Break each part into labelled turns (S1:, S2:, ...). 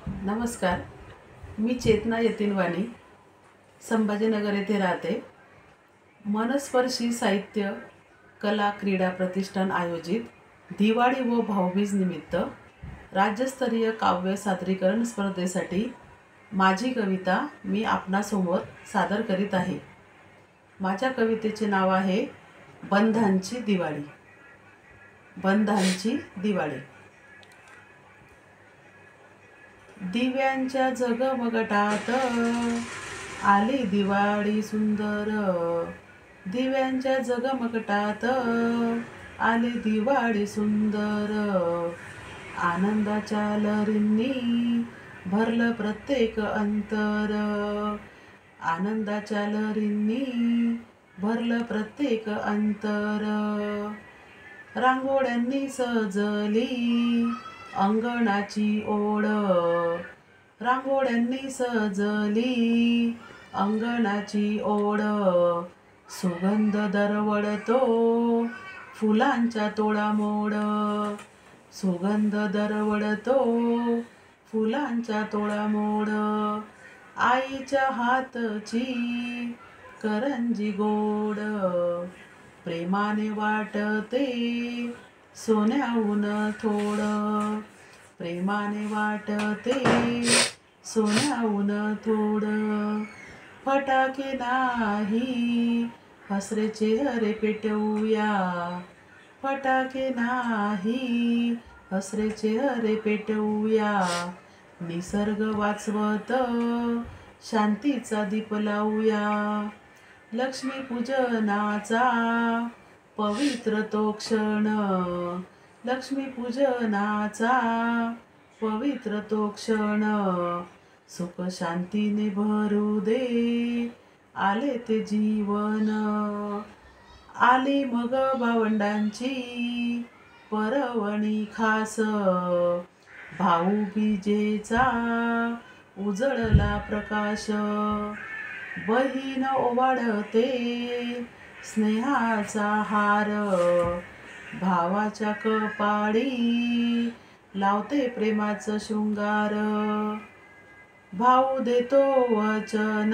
S1: नमस्कार, मी चेतना यतीनवाणी संभाजीनगर येथे राहते। मनस्पर्शी साहित्य कला क्रीडा प्रतिष्ठान आयोजित दिवाळी व भाऊबीज निमित्त राज्यस्तरीय काव्य सादरीकरण स्पर्धेसाठी माझी कविता मी आपणासमोर सादर करीत आहे। माझ्या कवितेचे नाव आहे बंधांची दिवाळी। बंधांची दिवाळी। दिव्यांच्या झगमगटात आली दिवाळी सुंदर। दिव्यांच्या झगमगटात आली दिवाळी सुंदर। आनंदाच्या लहरींनी भरलं प्रत्येक अंतर। आनंदाच्या लहरींनी भरलं प्रत्येक अंतर। रांगोळ्यांनी सजली अंगणाची ओढ। रांगोळ्यांनी सजली अंगणाची ओढ। सुगंध दरवळतो फुलांच्या तोडामोड। सुगंध दरवळतो फुलांच्या तोडामोड। आईच्या हातची करंजी गोड। प्रेमाने वाटते सोन्याहून थोड। प्रेमाने वाटते सोन्याहून थोड। फटाके नाही हसरे चेहरे पेटवूया। फटाके नाही हसरे चेहरे पेटवूया। निसर्ग वाचवत शांतीचा दीप लावूया। लक्ष्मी पूजनाचा पवित्र तो क्षण। लक्ष्मी पूजनाचा पवित्र तो क्षण। सुख शांतीने भरू दे आले ते जीवन। आली मग भावंडांची पर्वणी खास। भाऊबीजेचा उजळला प्रकाश। बहीण ओवाळते स्नेहाचा हार। भावाच्या कपाळी लावते प्रेमाचं शृंगार। भाऊ देतो वचन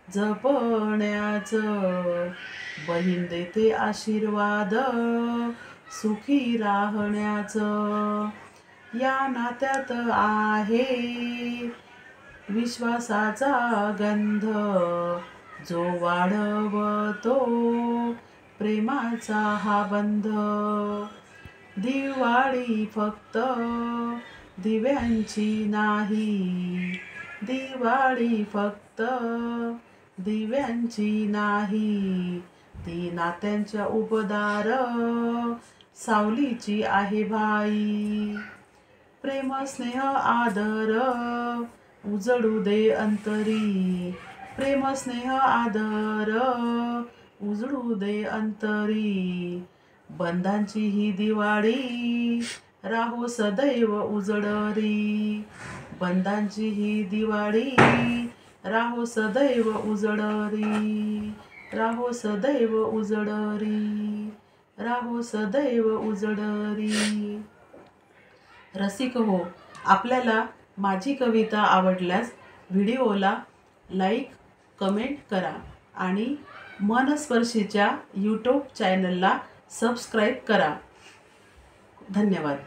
S1: जपण्याचं। बहीण देते आशीर्वाद सुखी राहण्याचं। या नात्यात आहे विश्वासाचा गंध जो वाढवतो प्रेमाचा हा बंध। दिवाळी फक्त दिव्यांची नाही। दिवाळी फक्त दिव्यांची नाही। ती नात्यांच्या उबदार सावलीची आहे भाई। प्रेम स्नेह आदर उजळू दे अंतरी। प्रेम स्नेह आदर उजळू दे अंतरी। बंधांची ही दिवाळी राहो सदैव उजळरी। बंधांची ही दिवाळी राहो सदैव उजळरी। राहो सदैव उजळरी। राहो सदैव उजळरी। रसिक हो, आपल्याला माझी कविता आवडल्यास व्हिडिओला लाईक कमेंट करा आणि मनस्पर्शीच्या यूट्यूब चॅनलला सबस्क्राईब करा। धन्यवाद।